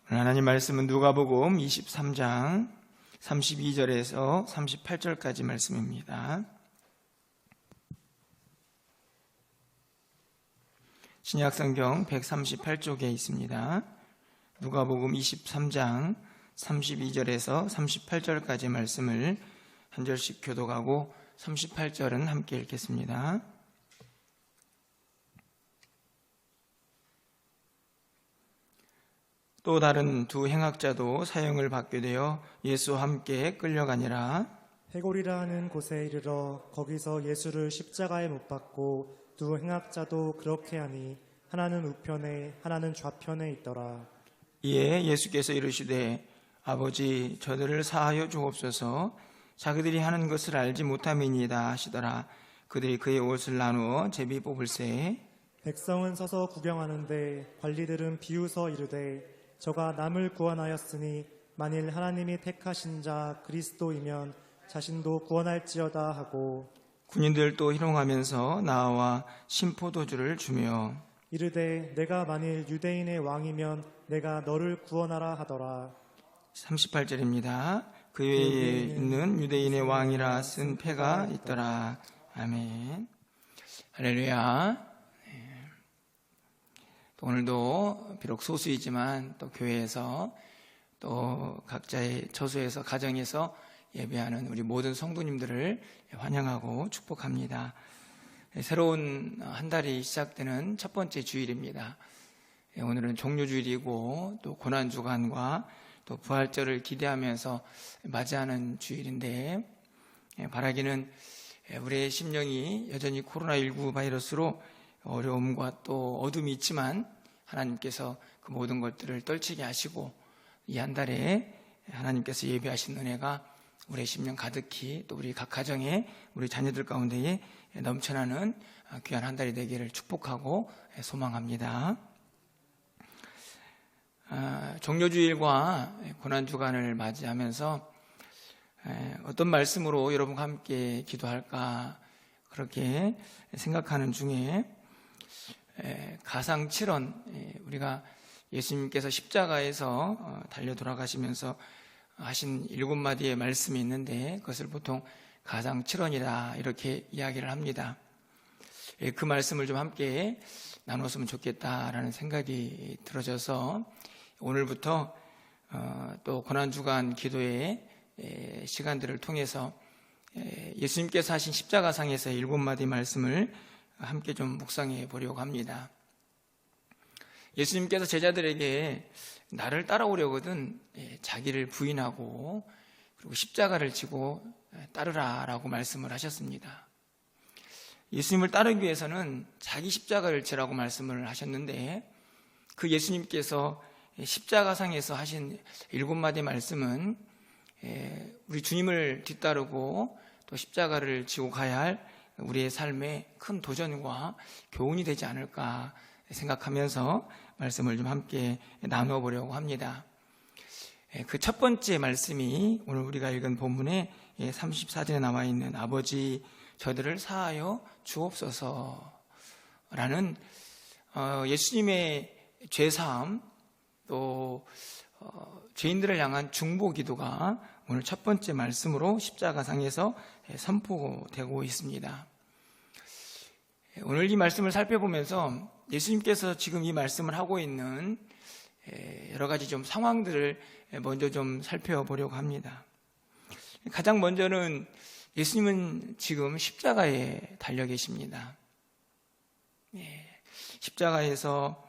오늘 하나님 말씀은 누가복음 23장 32절에서 38절까지 말씀입니다. 신약성경 138쪽에 있습니다. 누가복음 23장 32절에서 38절까지 말씀을 한 절씩 교독하고 38절은 함께 읽겠습니다. 또 다른 두 행악자도 사형을 받게 되어 예수와 함께 끌려가니라. 해골이라 하는 곳에 이르러 거기서 예수를 십자가에 못 박고 두 행악자도 그렇게 하니 하나는 우편에 하나는 좌편에 있더라. 이에 예수께서 이르시되 아버지 저들을 사하여 주옵소서 자기들이 하는 것을 알지 못함이니이다 하시더라. 그들이 그의 옷을 나누어 제비 뽑을새 백성은 서서 구경하는데 관리들은 비웃어 이르되 저가 남을 구원하였으니 만일 하나님이 택하신 자 그리스도이면 자신도 구원할지어다 하고 군인들도 희롱하면서 나와 신포도주를 주며 이르되 내가 만일 유대인의 왕이면 내가 너를 구원하라 하더라. 38절입니다. 그 외에 있는 유대인의 왕이라 쓴 패가 있더라. 아멘. 할렐루야. 오늘도 비록 소수이지만 또 교회에서 또 각자의 처소에서 가정에서 예배하는 우리 모든 성도님들을 환영하고 축복합니다. 새로운 한 달이 시작되는 첫 번째 주일입니다. 오늘은 종료주일이고 또 고난주간과 또 부활절을 기대하면서 맞이하는 주일인데 바라기는 우리의 심령이 여전히 코로나19 바이러스로 어려움과 또 어둠이 있지만 하나님께서 그 모든 것들을 떨치게 하시고 이 한 달에 하나님께서 예비하신 은혜가 우리의 심령 가득히 또 우리 각 가정에 우리 자녀들 가운데에 넘쳐나는 귀한 한 달이 되기를 축복하고 소망합니다. 종료주일과 고난주간을 맞이하면서 어떤 말씀으로 여러분과 함께 기도할까 그렇게 생각하는 중에 가상칠언, 우리가 예수님께서 십자가에서 달려 돌아가시면서 하신 7마디의 말씀이 있는데 그것을 보통 가상칠언이라 이렇게 이야기를 합니다. 그 말씀을 좀 함께 나눴으면 좋겠다라는 생각이 들어져서 오늘부터 또 고난주간 기도의 시간들을 통해서 예수님께서 하신 십자가상에서 7마디 말씀을 함께 좀 묵상해 보려고 합니다. 예수님께서 제자들에게 나를 따라오려거든 자기를 부인하고 그리고 십자가를 지고 따르라라고 말씀을 하셨습니다. 예수님을 따르기 위해서는 자기 십자가를 지라고 말씀을 하셨는데 그 예수님께서 십자가상에서 하신 7마디 말씀은 우리 주님을 뒤따르고 또 십자가를 지고 가야 할 우리의 삶에 큰 도전과 교훈이 되지 않을까 생각하면서 말씀을 좀 함께 나누어 보려고 합니다. 그 첫 번째 말씀이 오늘 우리가 읽은 본문에 34절에 나와 있는 아버지 저들을 사하여 주옵소서라는 예수님의 죄사함 또 죄인들을 향한 중보 기도가 오늘 첫 번째 말씀으로 십자가상에서 선포되고 있습니다. 오늘 이 말씀을 살펴보면서 예수님께서 지금 이 말씀을 하고 있는 여러 가지 좀 상황들을 먼저 좀 살펴보려고 합니다. 가장 먼저는 예수님은 지금 십자가에 달려 계십니다. 십자가에서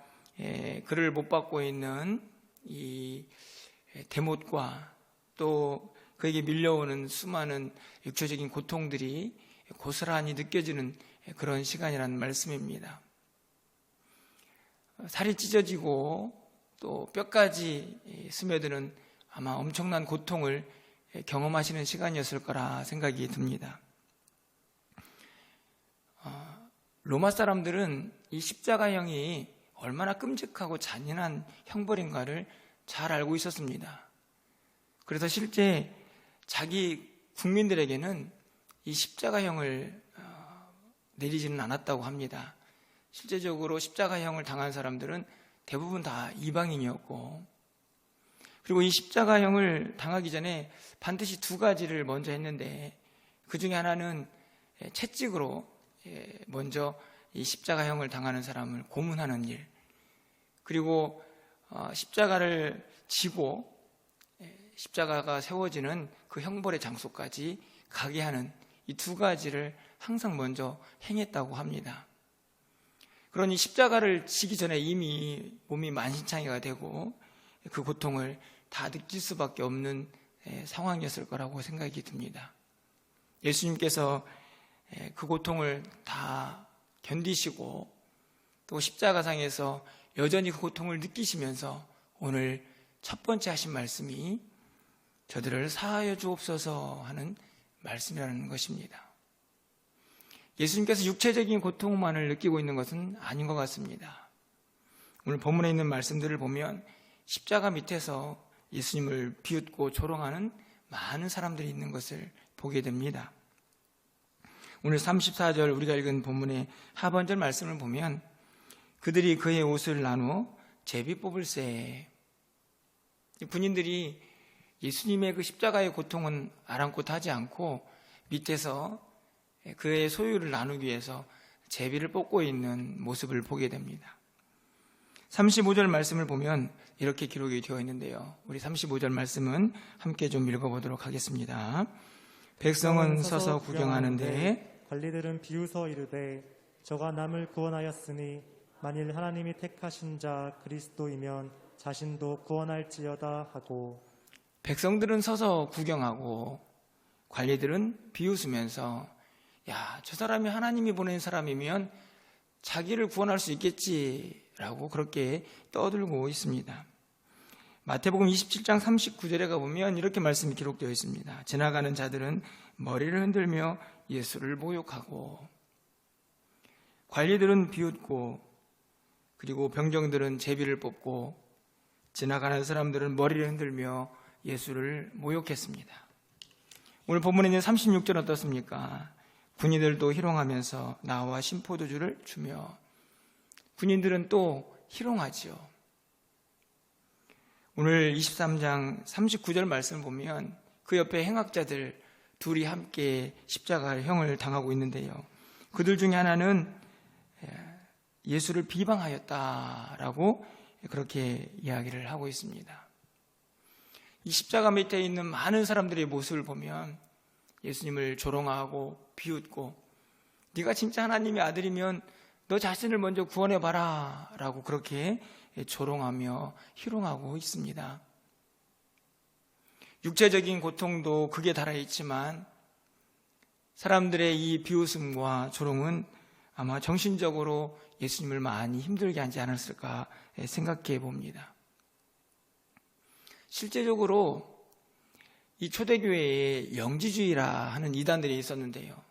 그를 못 박고 있는 이 대못과 또 그에게 밀려오는 수많은 육체적인 고통들이 고스란히 느껴지는 그런 시간이라는 말씀입니다. 살이 찢어지고 또 뼈까지 스며드는 아마 엄청난 고통을 경험하시는 시간이었을 거라 생각이 듭니다. 로마 사람들은 이 십자가형이 얼마나 끔찍하고 잔인한 형벌인가를 잘 알고 있었습니다. 그래서 실제 자기 국민들에게는 이 십자가형을 내리지는 않았다고 합니다. 실제적으로 십자가형을 당한 사람들은 대부분 다 이방인이었고 그리고 이 십자가형을 당하기 전에 반드시 두 가지를 먼저 했는데, 그 중에 하나는 채찍으로 먼저 이 십자가형을 당하는 사람을 고문하는 일, 그리고 십자가를 지고 십자가가 세워지는 그 형벌의 장소까지 가게 하는 이 두 가지를 항상 먼저 행했다고 합니다. 그러니 십자가를 지기 전에 이미 몸이 만신창이가 되고 그 고통을 다 느낄 수밖에 없는 상황이었을 거라고 생각이 듭니다. 예수님께서 그 고통을 다 견디시고 또 십자가상에서 여전히 그 고통을 느끼시면서 오늘 첫 번째 하신 말씀이 저들을 사하여 주옵소서 하는 말씀이라는 것입니다. 예수님께서 육체적인 고통만을 느끼고 있는 것은 아닌 것 같습니다. 오늘 본문에 있는 말씀들을 보면 십자가 밑에서 예수님을 비웃고 조롱하는 많은 사람들이 있는 것을 보게 됩니다. 오늘 34절 우리가 읽은 본문의 하반절 말씀을 보면 그들이 그의 옷을 나누어 제비 뽑을세. 군인들이 예수님의 그 십자가의 고통은 아랑곳 하지 않고 밑에서 그의 소유를 나누기 위해서 제비를 뽑고 있는 모습을 보게 됩니다. 35절 말씀을 보면 이렇게 기록이 되어 있는데요. 우리 35절 말씀은 함께 좀 읽어보도록 하겠습니다. 백성은 서서 구경하는데 관리들은 비웃어 이르되 저가 남을 구원하였으니 만일 하나님이 택하신 자 그리스도이면 자신도 구원할지어다 하고, 백성들은 서서 구경하고 관리들은 비웃으면서 야, 저 사람이 하나님이 보낸 사람이면 자기를 구원할 수 있겠지라고 그렇게 떠들고 있습니다. 마태복음 27장 39절에 가보면 이렇게 말씀이 기록되어 있습니다. 지나가는 자들은 머리를 흔들며 예수를 모욕하고, 관리들은 비웃고, 그리고 병정들은 제비를 뽑고, 지나가는 사람들은 머리를 흔들며 예수를 모욕했습니다. 오늘 본문에 있는 36절 어떻습니까? 군인들도 희롱하면서 나와 신포도주를 주며, 군인들은 또 희롱하지요. 오늘 23장 39절 말씀을 보면 그 옆에 행악자들 둘이 함께 십자가형을 당하고 있는데요. 그들 중에 하나는 예수를 비방하였다라고 그렇게 이야기를 하고 있습니다. 이 십자가 밑에 있는 많은 사람들의 모습을 보면 예수님을 조롱하고 비웃고, 네가 진짜 하나님의 아들이면 너 자신을 먼저 구원해봐라 라고 그렇게 조롱하며 희롱하고 있습니다. 육체적인 고통도 극에 달하있지만 사람들의 이 비웃음과 조롱은 아마 정신적으로 예수님을 많이 힘들게 하지 않았을까 생각해 봅니다. 실제적으로 이 초대교회에 영지주의라 하는 이단들이 있었는데요.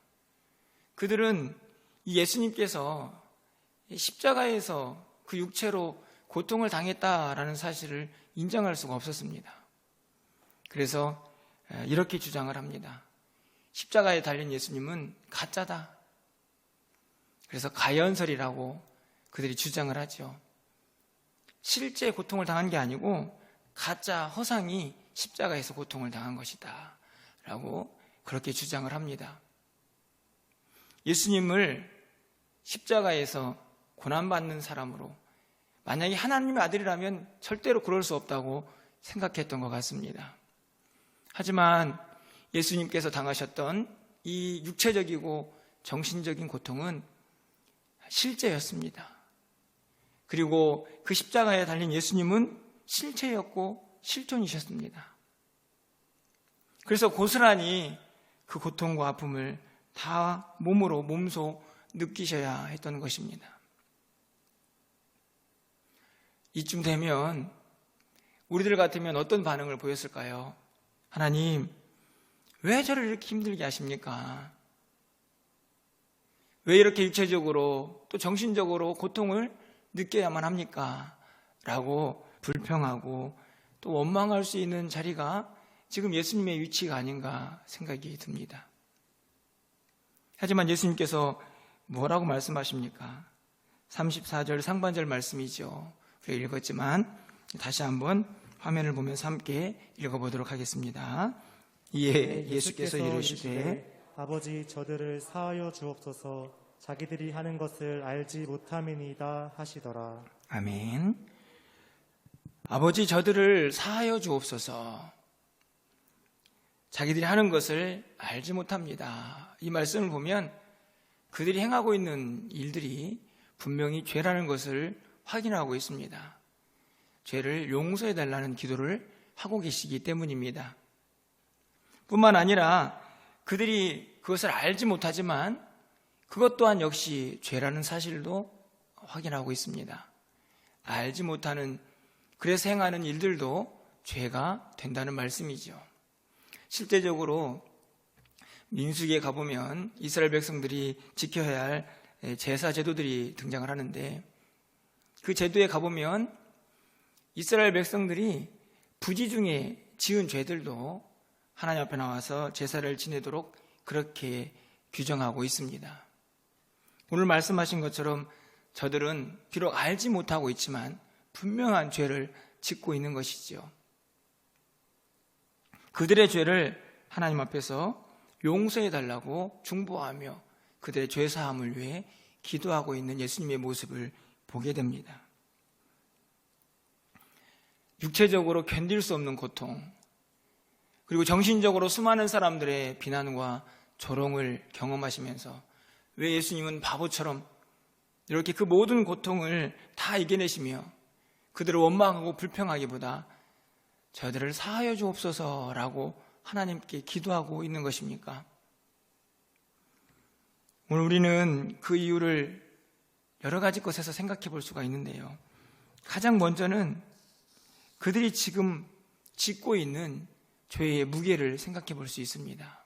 그들은 이 예수님께서 십자가에서 그 육체로 고통을 당했다라는 사실을 인정할 수가 없었습니다. 그래서 이렇게 주장을 합니다. 십자가에 달린 예수님은 가짜다. 그래서 가연설이라고 그들이 주장을 하죠. 실제 고통을 당한 게 아니고 가짜 허상이 십자가에서 고통을 당한 것이다 라고 그렇게 주장을 합니다. 예수님을 십자가에서 고난받는 사람으로, 만약에 하나님의 아들이라면 절대로 그럴 수 없다고 생각했던 것 같습니다. 하지만 예수님께서 당하셨던 이 육체적이고 정신적인 고통은 실제였습니다. 그리고 그 십자가에 달린 예수님은 실체였고 실존이셨습니다. 그래서 고스란히 그 고통과 아픔을 다 몸으로 몸소 느끼셔야 했던 것입니다. 이쯤 되면 우리들 같으면 어떤 반응을 보였을까요? 하나님, 왜 저를 이렇게 힘들게 하십니까? 왜 이렇게 육체적으로 또 정신적으로 고통을 느껴야만 합니까? 라고 불평하고 또 원망할 수 있는 자리가 지금 예수님의 위치가 아닌가 생각이 듭니다. 하지만 예수님께서 뭐라고 말씀하십니까? 34절 상반절 말씀이죠. 우리가 읽었지만 다시 한번 화면을 보면서 함께 읽어보도록 하겠습니다. 이에 예수께서 이르시되 아버지 저들을 사하여 주옵소서. 자기들이 하는 것을 알지 못함이니이다 하시더라. 아멘. 아버지 저들을 사하여 주옵소서. 자기들이 하는 것을 알지 못합니다. 이 말씀을 보면 그들이 행하고 있는 일들이 분명히 죄라는 것을 확인하고 있습니다. 죄를 용서해 달라는 기도를 하고 계시기 때문입니다. 뿐만 아니라 그들이 그것을 알지 못하지만 그것 또한 역시 죄라는 사실도 확인하고 있습니다. 알지 못하는, 그래서 행하는 일들도 죄가 된다는 말씀이죠. 실제적으로 민수기에 가보면 이스라엘 백성들이 지켜야 할 제사 제도들이 등장을 하는데, 그 제도에 가보면 이스라엘 백성들이 부지 중에 지은 죄들도 하나님 앞에 나와서 제사를 지내도록 그렇게 규정하고 있습니다. 오늘 말씀하신 것처럼 저들은 비록 알지 못하고 있지만 분명한 죄를 짓고 있는 것이죠. 그들의 죄를 하나님 앞에서 용서해 달라고 중보하며 그들의 죄 사함을 위해 기도하고 있는 예수님의 모습을 보게 됩니다. 육체적으로 견딜 수 없는 고통, 그리고 정신적으로 수많은 사람들의 비난과 조롱을 경험하시면서 왜 예수님은 바보처럼 이렇게 그 모든 고통을 다 이겨내시며 그들을 원망하고 불평하기보다 저들을 사하여 주옵소서라고 하나님께 기도하고 있는 것입니까? 오늘 우리는 그 이유를 여러 가지 것에서 생각해 볼 수가 있는데요. 가장 먼저는 그들이 지금 짓고 있는 죄의 무게를 생각해 볼 수 있습니다.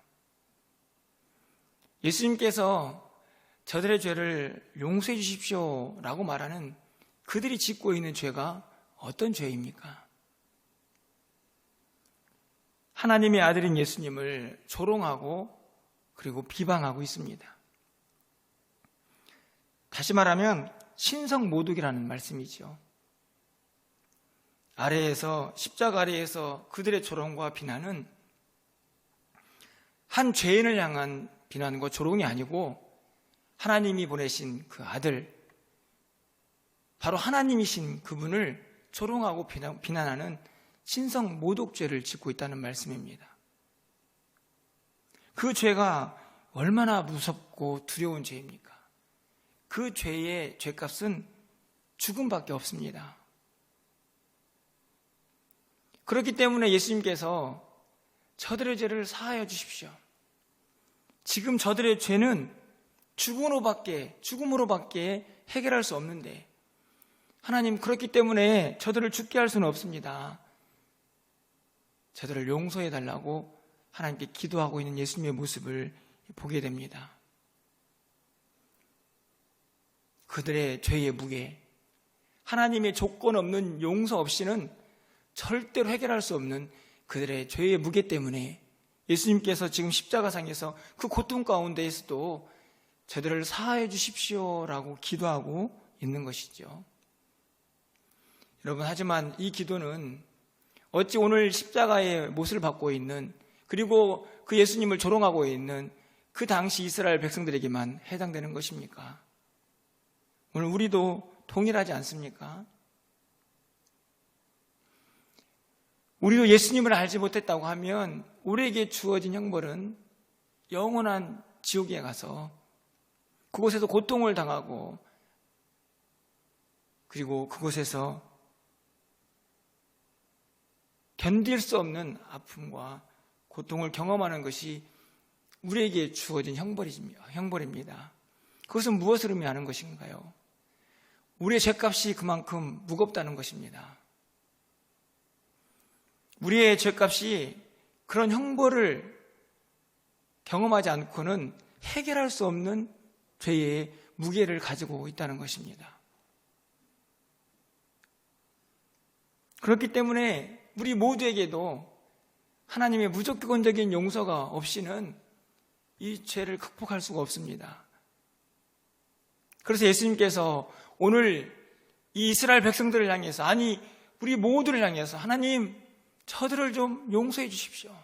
예수님께서 저들의 죄를 용서해 주십시오 라고 말하는 그들이 짓고 있는 죄가 어떤 죄입니까? 하나님의 아들인 예수님을 조롱하고 그리고 비방하고 있습니다. 다시 말하면 신성모독이라는 말씀이죠. 아래에서, 십자가 아래에서 그들의 조롱과 비난은 한 죄인을 향한 비난과 조롱이 아니고 하나님이 보내신 그 아들, 바로 하나님이신 그분을 조롱하고 비난하는 신성 모독죄를 짓고 있다는 말씀입니다. 그 죄가 얼마나 무섭고 두려운 죄입니까? 그 죄의 죄값은 죽음밖에 없습니다. 그렇기 때문에 예수님께서 저들의 죄를 사하여 주십시오. 지금 저들의 죄는 죽음으로밖에 해결할 수 없는데 하나님, 그렇기 때문에 저들을 죽게 할 수는 없습니다. 저들을 용서해 달라고 하나님께 기도하고 있는 예수님의 모습을 보게 됩니다. 그들의 죄의 무게, 하나님의 조건 없는 용서 없이는 절대로 해결할 수 없는 그들의 죄의 무게 때문에 예수님께서 지금 십자가상에서 그 고통 가운데에서도 저들을 사하여 주십시오라고 기도하고 있는 것이죠. 여러분, 하지만 이 기도는 어찌 오늘 십자가의 못을 받고 있는, 그리고 그 예수님을 조롱하고 있는 그 당시 이스라엘 백성들에게만 해당되는 것입니까? 오늘 우리도 동일하지 않습니까? 우리도 예수님을 알지 못했다고 하면 우리에게 주어진 형벌은 영원한 지옥에 가서 그곳에서 고통을 당하고, 그리고 그곳에서 견딜 수 없는 아픔과 고통을 경험하는 것이 우리에게 주어진 형벌입니다. 그것은 무엇을 의미하는 것인가요? 우리의 죄값이 그만큼 무겁다는 것입니다. 우리의 죄값이 그런 형벌을 경험하지 않고는 해결할 수 없는 죄의 무게를 가지고 있다는 것입니다. 그렇기 때문에 우리 모두에게도 하나님의 무조건적인 용서가 없이는 이 죄를 극복할 수가 없습니다. 그래서 예수님께서 오늘 이 이스라엘 백성들을 향해서, 아니 우리 모두를 향해서 하나님, 저들을 좀 용서해 주십시오.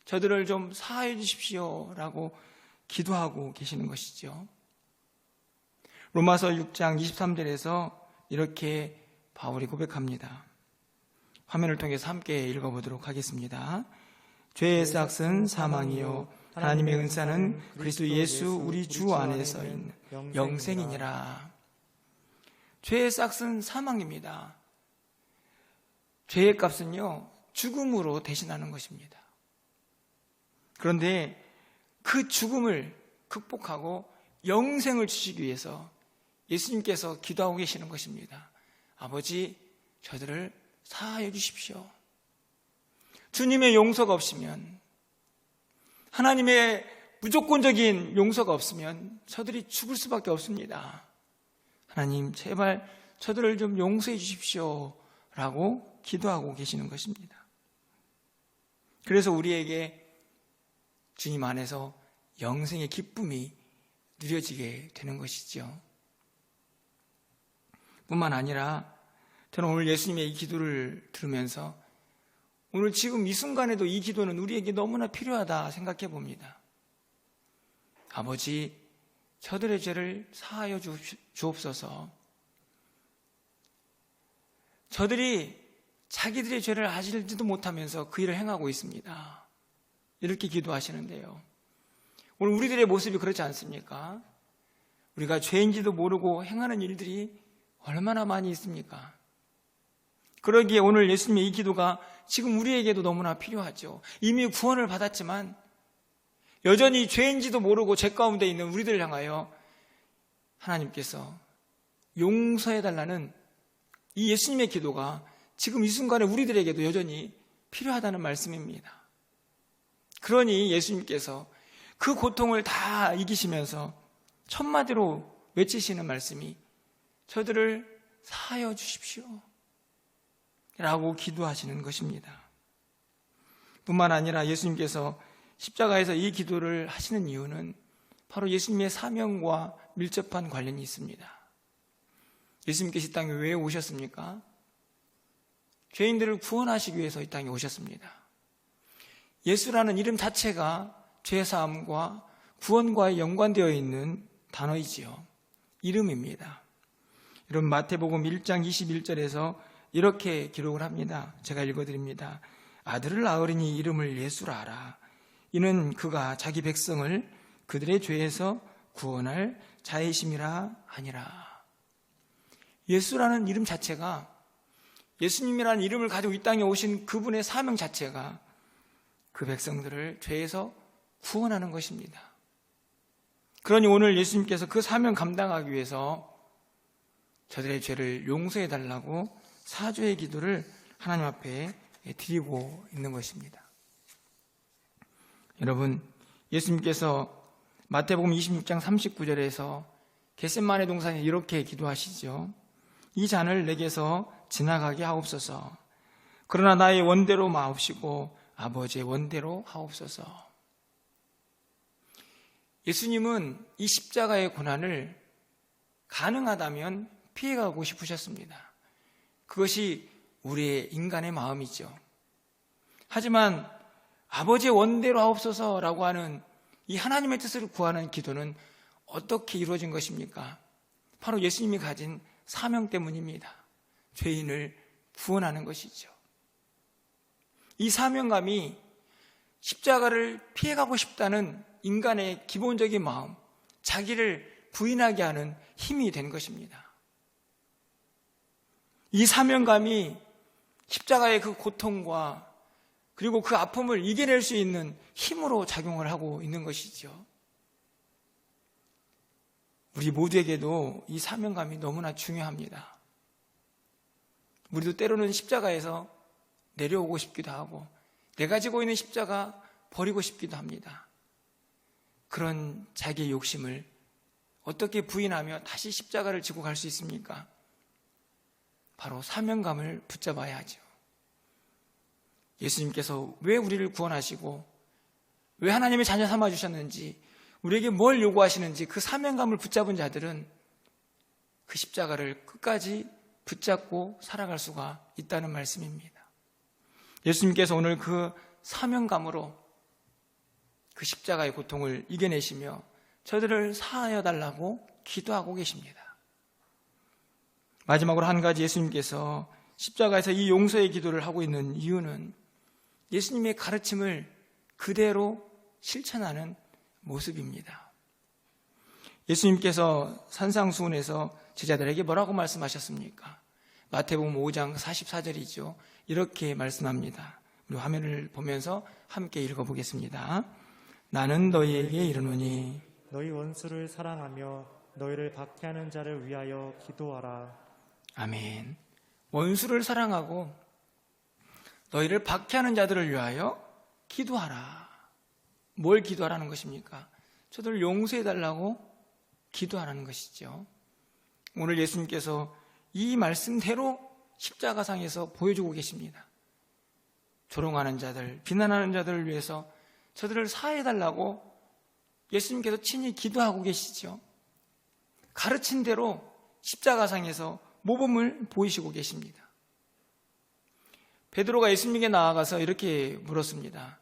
저들을 좀 사하여 주십시오. 라고 기도하고 계시는 것이죠. 로마서 6장 23절에서 이렇게 바울이 고백합니다. 화면을 통해서 함께 읽어보도록 하겠습니다. 죄의 삭은 사망이요 하나님의 은사는 그리스도 예수 우리 주 안에서 있는 영생이니라. 죄의 삭은 사망입니다. 죄의 값은요, 죽음으로 대신하는 것입니다. 그런데 그 죽음을 극복하고 영생을 주시기 위해서 예수님께서 기도하고 계시는 것입니다. 아버지, 저들을 사하여 주십시오. 주님의 용서가 없으면, 하나님의 무조건적인 용서가 없으면 저들이 죽을 수밖에 없습니다. 하나님, 제발 저들을 좀 용서해 주십시오. 라고 기도하고 계시는 것입니다. 그래서 우리에게 주님 안에서 영생의 기쁨이 누려지게 되는 것이죠. 뿐만 아니라 저는 오늘 예수님의 이 기도를 들으면서 오늘 지금 이 순간에도 이 기도는 우리에게 너무나 필요하다 생각해 봅니다. 아버지, 저들의 죄를 사하여 주옵소서. 저들이 자기들의 죄를 아실지도 못하면서 그 일을 행하고 있습니다. 이렇게 기도하시는데요. 오늘 우리들의 모습이 그렇지 않습니까? 우리가 죄인지도 모르고 행하는 일들이 얼마나 많이 있습니까? 그러기에 오늘 예수님의 이 기도가 지금 우리에게도 너무나 필요하죠. 이미 구원을 받았지만 여전히 죄인지도 모르고 죄 가운데 있는 우리들을 향하여 하나님께서 용서해달라는 이 예수님의 기도가 지금 이 순간에 우리들에게도 여전히 필요하다는 말씀입니다. 그러니 예수님께서 그 고통을 다 이기시면서 첫마디로 외치시는 말씀이 저들을 사하여 주십시오 라고 기도하시는 것입니다. 뿐만 아니라 예수님께서 십자가에서 이 기도를 하시는 이유는 바로 예수님의 사명과 밀접한 관련이 있습니다. 예수님께서 이 땅에 왜 오셨습니까? 죄인들을 구원하시기 위해서 이 땅에 오셨습니다. 예수라는 이름 자체가 죄사함과 구원과 연관되어 있는 단어이지요. 이름입니다. 여러분, 마태복음 1장 21절에서 이렇게 기록을 합니다. 제가 읽어드립니다. 아들을 낳으리니 이름을 예수라 하라. 이는 그가 자기 백성을 그들의 죄에서 구원할 자이심이라 하니라. 예수라는 이름 자체가, 예수님이라는 이름을 가지고 이 땅에 오신 그분의 사명 자체가 그 백성들을 죄에서 구원하는 것입니다. 그러니 오늘 예수님께서 그 사명 감당하기 위해서 저들의 죄를 용서해 달라고 사죄의 기도를 하나님 앞에 드리고 있는 것입니다. 여러분, 예수님께서 마태복음 26장 39절에서 겟세마네 동산에 이렇게 기도하시죠. 이 잔을 내게서 지나가게 하옵소서. 그러나 나의 원대로 마옵시고 아버지의 원대로 하옵소서. 예수님은 이 십자가의 고난을 가능하다면 피해가고 싶으셨습니다. 그것이 우리의 인간의 마음이죠. 하지만 아버지의 원대로 하옵소서라고 하는 이 하나님의 뜻을 구하는 기도는 어떻게 이루어진 것입니까? 바로 예수님이 가진 사명 때문입니다. 죄인을 구원하는 것이죠. 이 사명감이 십자가를 피해가고 싶다는 인간의 기본적인 마음, 자기를 부인하게 하는 힘이 된 것입니다. 이 사명감이 십자가의 그 고통과 그리고 그 아픔을 이겨낼 수 있는 힘으로 작용을 하고 있는 것이죠. 우리 모두에게도 이 사명감이 너무나 중요합니다. 우리도 때로는 십자가에서 내려오고 싶기도 하고 내가 지고 있는 십자가 버리고 싶기도 합니다. 그런 자기의 욕심을 어떻게 부인하며 다시 십자가를 지고 갈 수 있습니까? 바로 사명감을 붙잡아야 하죠. 예수님께서 왜 우리를 구원하시고 왜 하나님의 자녀 삼아주셨는지, 우리에게 뭘 요구하시는지 그 사명감을 붙잡은 자들은 그 십자가를 끝까지 붙잡고 살아갈 수가 있다는 말씀입니다. 예수님께서 오늘 그 사명감으로 그 십자가의 고통을 이겨내시며 저들을 사하여 달라고 기도하고 계십니다. 마지막으로 한 가지, 예수님께서 십자가에서 이 용서의 기도를 하고 있는 이유는 예수님의 가르침을 그대로 실천하는 모습입니다. 예수님께서 산상수훈에서 제자들에게 뭐라고 말씀하셨습니까? 마태복음 5장 44절이죠. 이렇게 말씀합니다. 우리 화면을 보면서 함께 읽어보겠습니다. 나는 너희에게 이르노니 너희 원수를 사랑하며 너희를 박해하는 자를 위하여 기도하라. 아멘. 원수를 사랑하고 너희를 박해하는 자들을 위하여 기도하라. 뭘 기도하라는 것입니까? 저들을 용서해달라고 기도하라는 것이죠. 오늘 예수님께서 이 말씀대로 십자가상에서 보여주고 계십니다. 조롱하는 자들, 비난하는 자들을 위해서 저들을 사해달라고 예수님께서 친히 기도하고 계시죠. 가르친 대로 십자가상에서 모범을 보이시고 계십니다. 베드로가 예수님에게 나아가서 이렇게 물었습니다.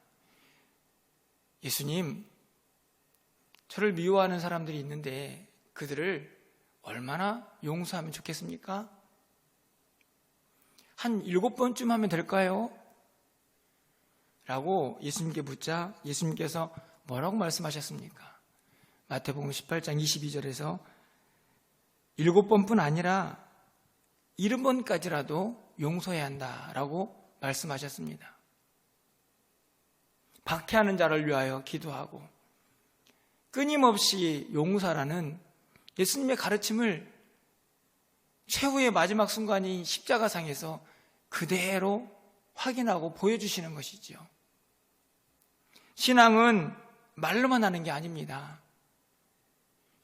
예수님, 저를 미워하는 사람들이 있는데 그들을 얼마나 용서하면 좋겠습니까? 한 7번쯤 하면 될까요? 라고 예수님께 묻자 예수님께서 뭐라고 말씀하셨습니까? 마태복음 18장 22절에서 7번뿐 아니라 70번까지라도 용서해야 한다라고 말씀하셨습니다. 박해하는 자를 위하여 기도하고 끊임없이 용서라는 예수님의 가르침을 최후의 마지막 순간인 십자가상에서 그대로 확인하고 보여주시는 것이죠. 신앙은 말로만 하는 게 아닙니다.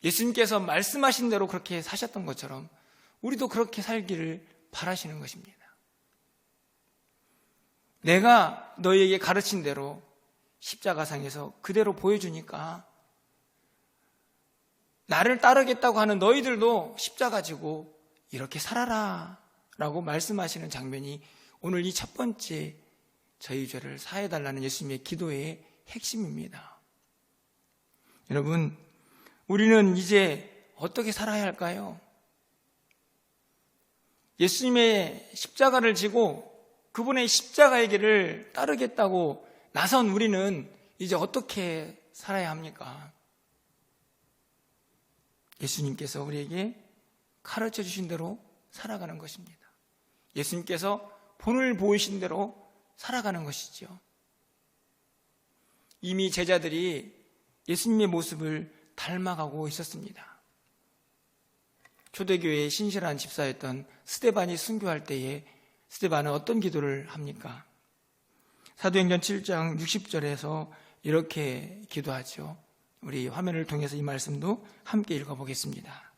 예수님께서 말씀하신 대로 그렇게 사셨던 것처럼 우리도 그렇게 살기를 바라시는 것입니다. 내가 너희에게 가르친 대로 십자가상에서 그대로 보여주니까 나를 따르겠다고 하는 너희들도 십자가 지고 이렇게 살아라 라고 말씀하시는 장면이 오늘 이 첫 번째 저희 죄를 사해달라는 예수님의 기도의 핵심입니다. 여러분, 우리는 이제 어떻게 살아야 할까요? 예수님의 십자가를 지고 그분의 십자가의 길을 따르겠다고 나선 우리는 이제 어떻게 살아야 합니까? 예수님께서 우리에게 가르쳐 주신 대로 살아가는 것입니다. 예수님께서 본을 보이신 대로 살아가는 것이죠. 이미 제자들이 예수님의 모습을 닮아가고 있었습니다. 초대교회의 신실한 집사였던 스데반이 순교할 때에 스데반은 어떤 기도를 합니까? 사도행전 7장 60절에서 이렇게 기도하죠. 우리 화면을 통해서 이 말씀도 함께 읽어보겠습니다.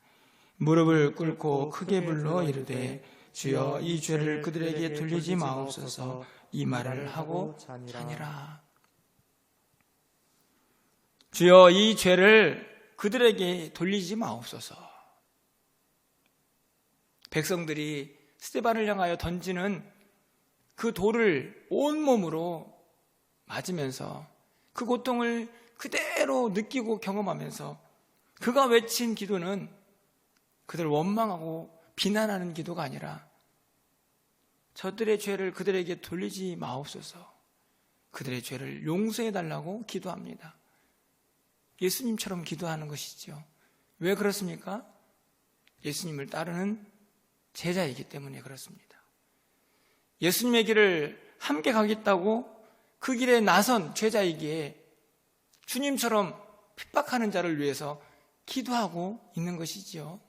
무릎을 꿇고 크게 불러 이르되 주여 이 죄를 그들에게 돌리지 마옵소서. 이 말을 하고 자니라. 주여 이 죄를 그들에게 돌리지 마옵소서. 백성들이 스데반을 향하여 던지는 그 돌을 온몸으로 맞으면서 그 고통을 그대로 느끼고 경험하면서 그가 외친 기도는 그들을 원망하고 비난하는 기도가 아니라 저들의 죄를 그들에게 돌리지 마옵소서. 그들의 죄를 용서해달라고 기도합니다. 예수님처럼 기도하는 것이죠. 왜 그렇습니까? 예수님을 따르는 제자이기 때문에 그렇습니다. 예수님의 길을 함께 가겠다고 그 길에 나선 제자이기에 주님처럼 핍박하는 자를 위해서 기도하고 있는 것이지요.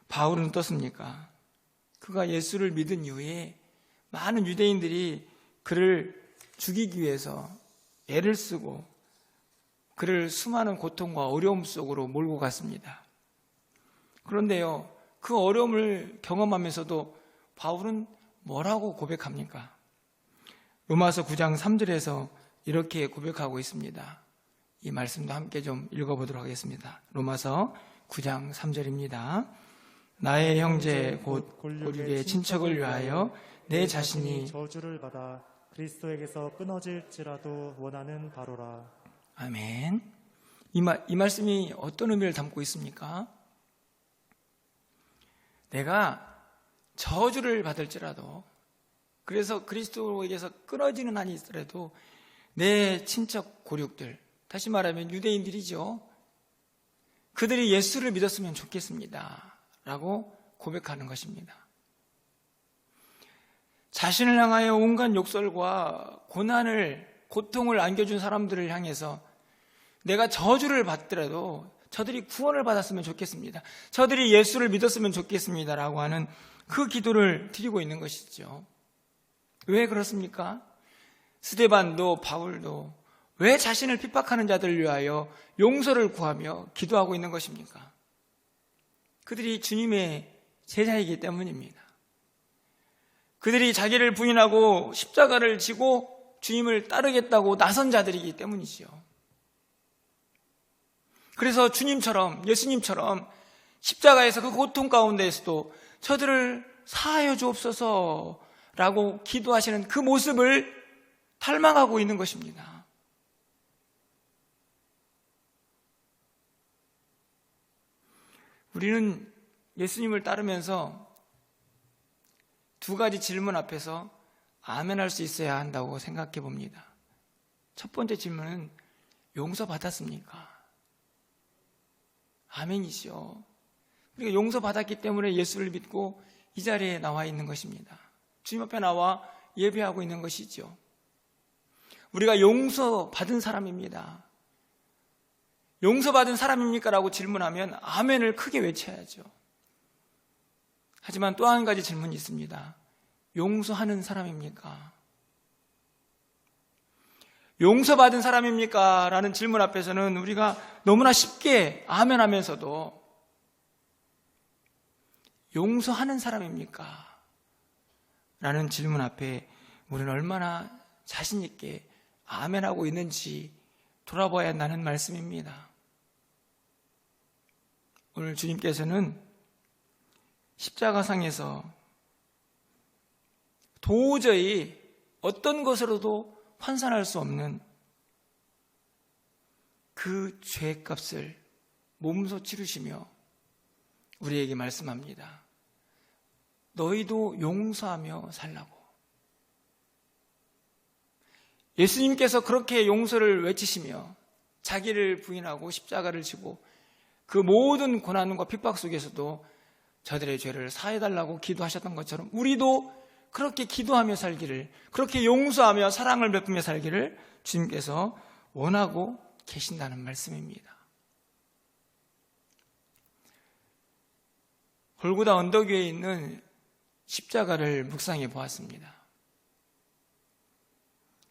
바울은 어떻습니까? 그가 예수를 믿은 이후에 많은 유대인들이 그를 죽이기 위해서 애를 쓰고 그를 수많은 고통과 어려움 속으로 몰고 갔습니다. 그런데요, 그 어려움을 경험하면서도 바울은 뭐라고 고백합니까? 로마서 9장 3절에서 이렇게 고백하고 있습니다. 이 말씀도 함께 좀 읽어보도록 하겠습니다. 로마서 9장 3절입니다. 나의 형제 곧 고륙의 친척을 위하여 내 자신이 저주를 받아 그리스도에게서 끊어질지라도 원하는 바로라. 아멘. 이 말씀이 어떤 의미를 담고 있습니까? 내가 저주를 받을지라도, 그래서 그리스도에게서 끊어지는 한이 있더라도 내 친척 고륙들, 다시 말하면 유대인들이죠. 그들이 예수를 믿었으면 좋겠습니다 라고 고백하는 것입니다. 자신을 향하여 온갖 욕설과 고통을 안겨준 사람들을 향해서 내가 저주를 받더라도 저들이 구원을 받았으면 좋겠습니다, 저들이 예수를 믿었으면 좋겠습니다 라고 하는 그 기도를 드리고 있는 것이죠. 왜 그렇습니까? 스데반도 바울도 왜 자신을 핍박하는 자들을 위하여 용서를 구하며 기도하고 있는 것입니까? 그들이 주님의 제자이기 때문입니다. 그들이 자기를 부인하고 십자가를 지고 주님을 따르겠다고 나선 자들이기 때문이지요. 그래서 주님처럼, 예수님처럼 십자가에서 그 고통 가운데에서도 저들을 사하여 주옵소서 라고 기도하시는 그 모습을 닮아가고 있는 것입니다. 우리는 예수님을 따르면서 두 가지 질문 앞에서 아멘할 수 있어야 한다고 생각해 봅니다. 첫 번째 질문은 용서받았습니까? 아멘이죠. 우리가 용서받았기 때문에 예수를 믿고 이 자리에 나와 있는 것입니다. 주님 앞에 나와 예배하고 있는 것이죠. 우리가 용서받은 사람입니다. 용서받은 사람입니까? 라고 질문하면 아멘을 크게 외쳐야죠. 하지만 또 한 가지 질문이 있습니다. 용서하는 사람입니까? 용서받은 사람입니까? 라는 질문 앞에서는 우리가 너무나 쉽게 아멘 하면서도 용서하는 사람입니까? 라는 질문 앞에 우리는 얼마나 자신 있게 아멘하고 있는지 돌아봐야 한다는 말씀입니다. 오늘 주님께서는 십자가상에서 도저히 어떤 것으로도 환산할 수 없는 그 죄값을 몸소 치르시며 우리에게 말씀합니다. 너희도 용서하며 살라고. 예수님께서 그렇게 용서를 외치시며 자기를 부인하고 십자가를 지고 그 모든 고난과 핍박 속에서도 저들의 죄를 사해달라고 기도하셨던 것처럼 우리도 그렇게 기도하며 살기를, 그렇게 용서하며 사랑을 베푸며 살기를 주님께서 원하고 계신다는 말씀입니다. 골고다 언덕 위에 있는 십자가를 묵상해 보았습니다.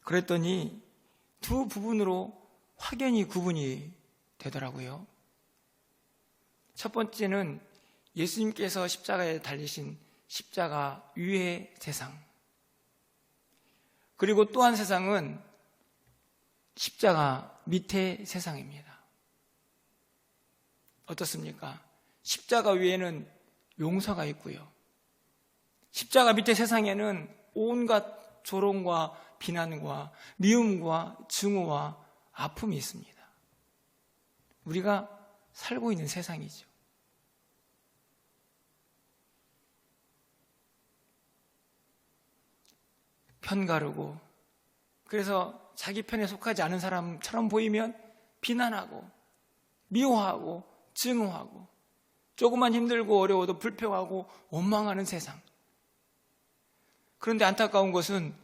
그랬더니 두 부분으로 확연히 구분이 되더라고요. 첫 번째는 예수님께서 십자가에 달리신 십자가 위의 세상, 그리고 또 한 세상은 십자가 밑의 세상입니다. 어떻습니까? 십자가 위에는 용서가 있고요, 십자가 밑의 세상에는 온갖 조롱과 비난과 미움과 증오와 아픔이 있습니다. 우리가 살고 있는 세상이죠. 편가르고, 그래서 자기 편에 속하지 않은 사람처럼 보이면 비난하고 미워하고 증오하고 조금만 힘들고 어려워도 불평하고 원망하는 세상. 그런데 안타까운 것은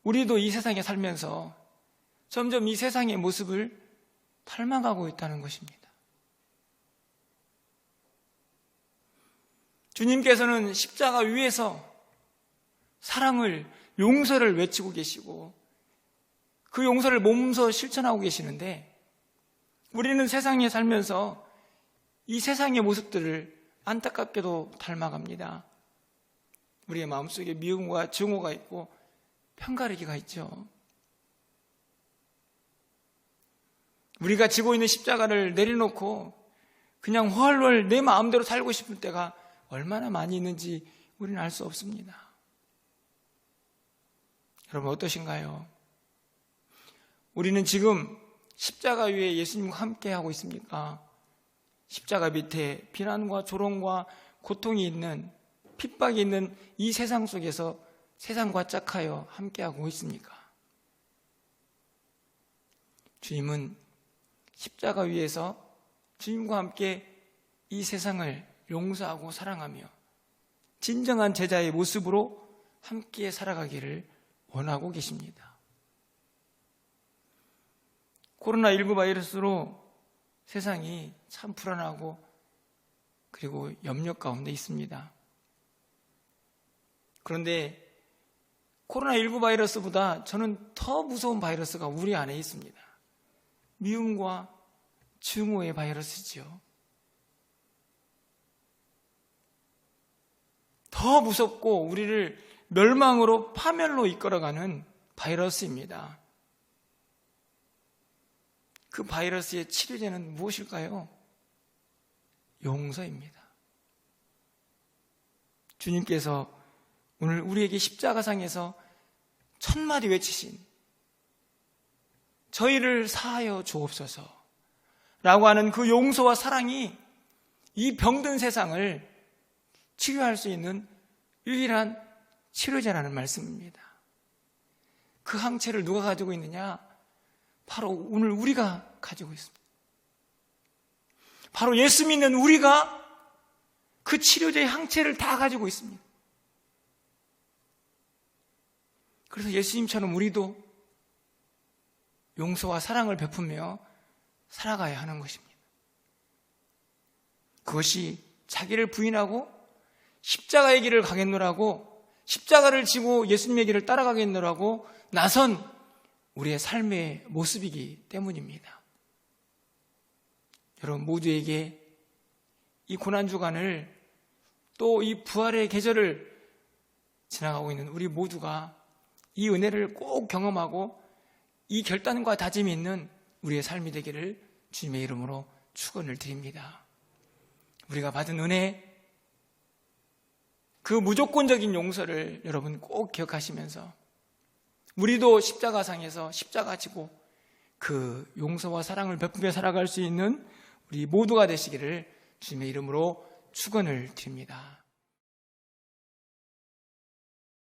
우리도 이 세상에 살면서 점점 이 세상의 모습을 닮아가고 있다는 것입니다. 주님께서는 십자가 위에서 사랑을, 용서를 외치고 계시고 그 용서를 몸소 실천하고 계시는데 우리는 세상에 살면서 이 세상의 모습들을 안타깝게도 닮아갑니다. 우리의 마음속에 미움과 증오가 있고 편가르기가 있죠. 우리가 지고 있는 십자가를 내려놓고 그냥 훨훨 내 마음대로 살고 싶을 때가 얼마나 많이 있는지 우리는 알 수 없습니다. 여러분 어떠신가요? 우리는 지금 십자가 위에 예수님과 함께 하고 있습니까? 십자가 밑에 비난과 조롱과 고통이 있는, 핍박이 있는 이 세상 속에서 세상과 짝하여 함께하고 있습니까? 주님은 십자가 위에서 주님과 함께 이 세상을 용서하고 사랑하며 진정한 제자의 모습으로 함께 살아가기를 원하고 계십니다. 코로나19 바이러스로 세상이 참 불안하고 그리고 염려 가운데 있습니다. 그런데 코로나19 바이러스보다 저는 더 무서운 바이러스가 우리 안에 있습니다. 미움과 증오의 바이러스지요. 더 무섭고 우리를 멸망으로 파멸로 이끌어가는 바이러스입니다. 그 바이러스의 치료제는 무엇일까요? 용서입니다. 주님께서 오늘 우리에게 십자가상에서 천마디 외치신 저희를 사하여 주옵소서 라고 하는 그 용서와 사랑이 이 병든 세상을 치료할 수 있는 유일한 치료제라는 말씀입니다. 그 항체를 누가 가지고 있느냐? 바로 오늘 우리가 가지고 있습니다. 바로 예수 믿는 우리가 그 치료제의 항체를 다 가지고 있습니다. 그래서 예수님처럼 우리도 용서와 사랑을 베푸며 살아가야 하는 것입니다. 그것이 자기를 부인하고 십자가의 길을 가겠노라고, 십자가를 지고 예수님의 길을 따라가겠노라고 나선 우리의 삶의 모습이기 때문입니다. 여러분 모두에게 이 고난주간을 또 이 부활의 계절을 지나가고 있는 우리 모두가 이 은혜를 꼭 경험하고 이 결단과 다짐이 있는 우리의 삶이 되기를 주님의 이름으로 축원을 드립니다. 우리가 받은 은혜, 그 무조건적인 용서를 여러분 꼭 기억하시면서 우리도 십자가상에서 십자가 지고 그 용서와 사랑을 베푸며 살아갈 수 있는 우리 모두가 되시기를 주님의 이름으로 축원을 드립니다.